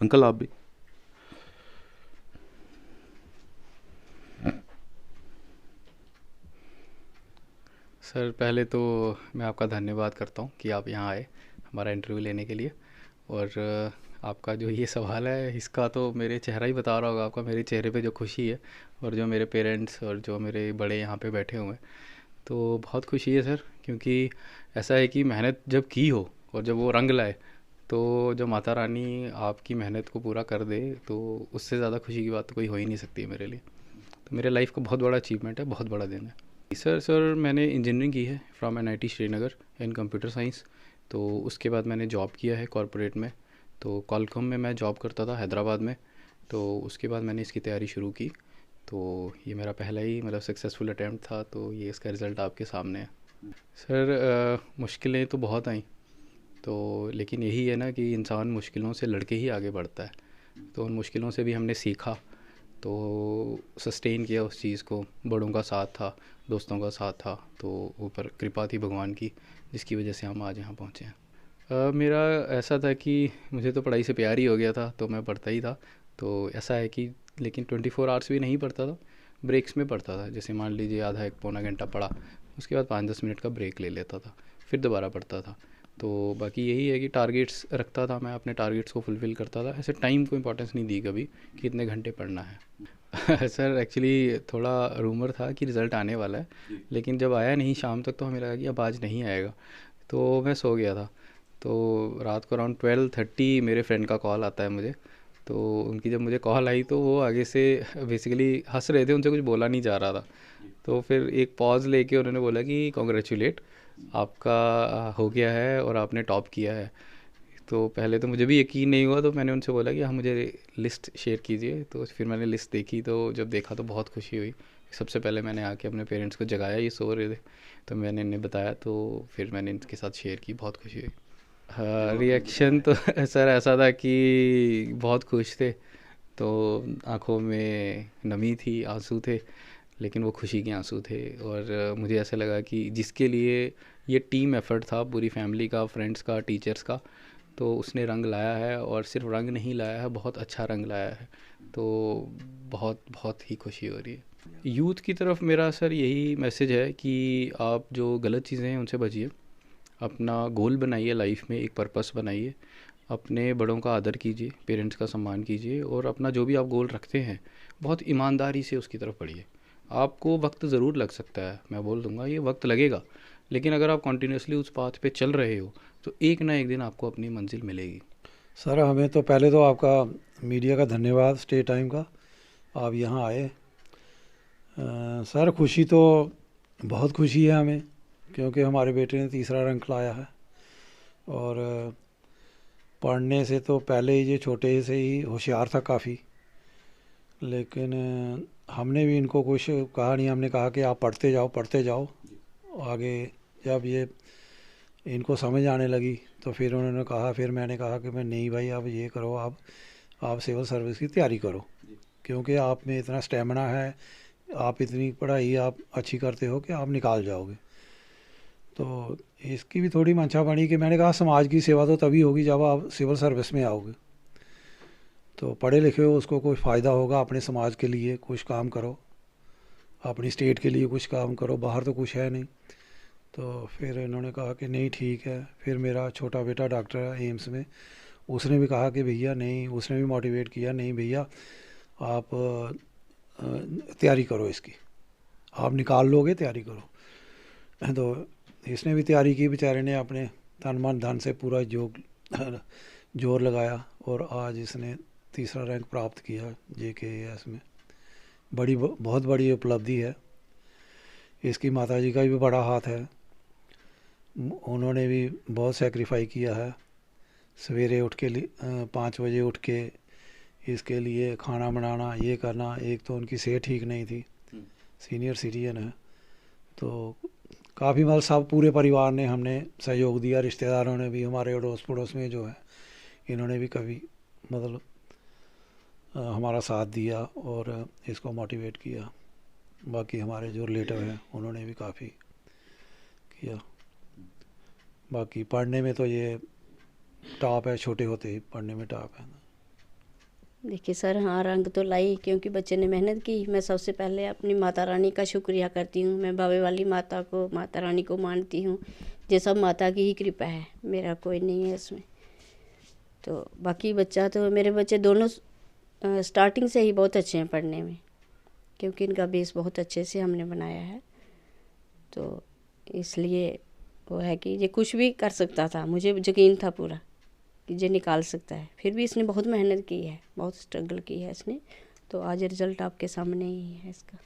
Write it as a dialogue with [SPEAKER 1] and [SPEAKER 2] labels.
[SPEAKER 1] Uncle आप भी।
[SPEAKER 2] Sir पहले तो मैं आपका धन्यवाद करता हूँ कि आप यहाँ आए हमारा इंटरव्यू लेने के लिए। और आपका जो ये सवाल है इसका तो मेरे चेहरा ही बता रहा होगा आपका, मेरे चेहरे पे जो खुशी है और जो मेरे पेरेंट्स और जो मेरे बड़े यहाँ पे बैठे हुए हैं, तो बहुत खुशी है सर। क्योंकि ऐसा है कि मेहनत जब की हो और जब वो रंग लाए, तो जो माता रानी आपकी मेहनत को पूरा कर दे, तो उससे ज़्यादा खुशी की बात तो कोई हो ही नहीं सकती है मेरे लिए। तो मेरे लाइफ का बहुत बड़ा अचीवमेंट है, बहुत बड़ा दिन है। सर मैंने इंजीनियरिंग की है from NIT Srinagar in computer science. तो उसके बाद मैंने जॉब किया है कॉरपोरेट में। तो कॉलकॉम में मैं जॉब करता था हैदराबाद में। तो उसके बाद मैंने इसकी तैयारी शुरू की। तो ये मेरा पहला ही मतलब सक्सेसफुल अटैम्प्ट था, तो ये इसका रिज़ल्ट आपके सामने है। सर मुश्किलें तो बहुत आई। तो लेकिन यही है ना कि इंसान मुश्किलों से लड़के ही आगे बढ़ता है। तो उन मुश्किलों से भी हमने सीखा, तो सस्टेन किया उस चीज़ को। बड़ों का साथ था, दोस्तों का साथ था, तो ऊपर कृपा थी भगवान की, जिसकी वजह से हम आज यहाँ पहुँचे हैं। मेरा ऐसा था कि मुझे तो पढ़ाई से प्यार ही हो गया था, तो मैं पढ़ता ही था। तो ऐसा है कि लेकिन 24 आवर्स भी नहीं पढ़ता था, ब्रेक्स में पढ़ता था। जैसे मान लीजिए आधा एक पौना घंटा पढ़ा, उसके बाद 5-10 मिनट का ब्रेक ले लेता था, फिर दोबारा पढ़ता था। तो बाकी यही है कि टारगेट्स रखता था, मैं अपने टारगेट्स को फुलफ़िल करता था। ऐसे टाइम को इम्पोर्टेंस नहीं दी कभी कि इतने घंटे पढ़ना है। सर एक्चुअली थोड़ा रूमर था कि रिज़ल्ट आने वाला है, लेकिन जब आया नहीं शाम तक, तो हमें लगा कि अब आज नहीं आएगा। तो मैं सो गया था। तो रात को अराउंड 12:30 मेरे फ्रेंड का कॉल आता है मुझे। तो उनकी जब मुझे कॉल आई, तो वो आगे से बेसिकली हंस रहे थे, उनसे कुछ बोला नहीं जा रहा था। तो फिर एक पॉज़ लेके उन्होंने बोला कि कॉन्ग्रेचुलेट, आपका हो गया है और आपने टॉप किया है। तो पहले तो मुझे भी यकीन नहीं हुआ, तो मैंने उनसे बोला कि हाँ मुझे लिस्ट शेयर कीजिए। तो फिर मैंने लिस्ट देखी, तो जब देखा तो बहुत खुशी हुई। सबसे पहले मैंने आके अपने पेरेंट्स को जगाया, ये सो रहे थे, तो मैंने इन्हें बताया। तो फिर मैंने इनके साथ शेयर की, बहुत खुशी हुई। हाँ रिएक्शन तो सर ऐसा था कि बहुत खुश थे। तो आंखों में नमी थी, आंसू थे, लेकिन वो खुशी के आंसू थे। और मुझे ऐसा लगा कि जिसके लिए ये टीम एफर्ट था, पूरी फैमिली का, फ्रेंड्स का, टीचर्स का, तो उसने रंग लाया है। और सिर्फ रंग नहीं लाया है, बहुत अच्छा रंग लाया है। तो बहुत बहुत ही खुशी हो रही है। यूथ की तरफ मेरा सर यही मैसेज है कि आप जो गलत चीज़ें हैं उनसे बचिए। अपना गोल बनाइए, लाइफ में एक पर्पस बनाइए। अपने बड़ों का आदर कीजिए, पेरेंट्स का सम्मान कीजिए, और अपना जो भी आप गोल रखते हैं बहुत ईमानदारी से उसकी तरफ बढ़िए। आपको वक्त ज़रूर लग सकता है, मैं बोल दूंगा ये वक्त लगेगा, लेकिन अगर आप कंटिन्यूसली उस पाथ पे चल रहे हो, तो एक ना एक दिन आपको अपनी मंजिल मिलेगी।
[SPEAKER 3] सर हमें तो पहले तो आपका मीडिया का धन्यवाद, स्टे टाइम का। आप यहाँ आए। सर खुशी तो बहुत खुशी है हमें, क्योंकि हमारे बेटे ने तीसरा रैंक लाया है। और पढ़ने से तो पहले ही ये छोटे से ही होशियार था काफ़ी। लेकिन हमने भी इनको कुछ कहा नहीं, हमने कहा कि आप पढ़ते जाओ पढ़ते जाओ। आगे जब ये इनको समझ आने लगी, तो फिर उन्होंने कहा, फिर मैंने कहा कि मैं नहीं भाई, अब ये करो, आप सिविल सर्विस की तैयारी करो, क्योंकि आप में इतना स्टेमिना है, आप इतनी पढ़ाई आप अच्छी करते हो कि आप निकाल जाओगे। तो इसकी भी थोड़ी मंशा बनी कि मैंने कहा समाज की सेवा तो तभी होगी जब आप सिविल सर्विस में आओगे। तो पढ़े लिखे हो, उसको कोई फ़ायदा होगा, अपने समाज के लिए कुछ काम करो, अपनी स्टेट के लिए कुछ काम करो, बाहर तो कुछ है नहीं। तो फिर इन्होंने कहा कि नहीं ठीक है। फिर मेरा छोटा बेटा डॉक्टर है एम्स में, उसने भी कहा कि भैया नहीं, उसने भी मोटिवेट किया, नहीं भैया आप तैयारी करो इसकी, आप निकाल लोगे, तैयारी करो। तो इसने भी तैयारी की, बेचारे ने अपने तन मन धन से पूरा जोर लगाया, और आज इसने तीसरा रैंक प्राप्त किया JKAS में। बहुत बड़ी उपलब्धि है। इसकी माताजी का भी बड़ा हाथ है, उन्होंने भी बहुत सेक्रीफाई किया है। सवेरे उठ के 5 बजे उठ के इसके लिए खाना बनाना, ये करना। एक तो उनकी सेहत ठीक नहीं थी, सीनियर सिटीजन है। तो काफ़ी मतलब सब पूरे परिवार ने हमने सहयोग दिया, रिश्तेदारों ने भी, हमारे अड़ोस पड़ोस में जो है इन्होंने भी कभी मतलब हमारा साथ दिया और इसको मोटिवेट किया। बाकी हमारे जो रिलेटिव हैं उन्होंने भी काफ़ी किया। बाकी पढ़ने में तो ये टॉप है, छोटे होते ही पढ़ने में टॉप है।
[SPEAKER 1] देखिए सर, हाँ रंग तो लाई, क्योंकि बच्चे ने मेहनत की। मैं सबसे पहले अपनी माता रानी का शुक्रिया करती हूँ। मैं बाबे वाली माता को, माता रानी को मानती हूँ। ये सब माता की ही कृपा है, मेरा कोई नहीं है इसमें। तो बाकी बच्चा तो, मेरे बच्चे दोनों स्टार्टिंग से ही बहुत अच्छे हैं पढ़ने में, क्योंकि इनका बेस बहुत अच्छे से हमने बनाया है। तो इसलिए वो है कि ये कुछ भी कर सकता था, मुझे यकीन था पूरा कि ये निकाल सकता है। फिर भी इसने बहुत मेहनत की है, बहुत स्ट्रगल की है इसने। तो आज रिज़ल्ट आपके सामने ही है इसका।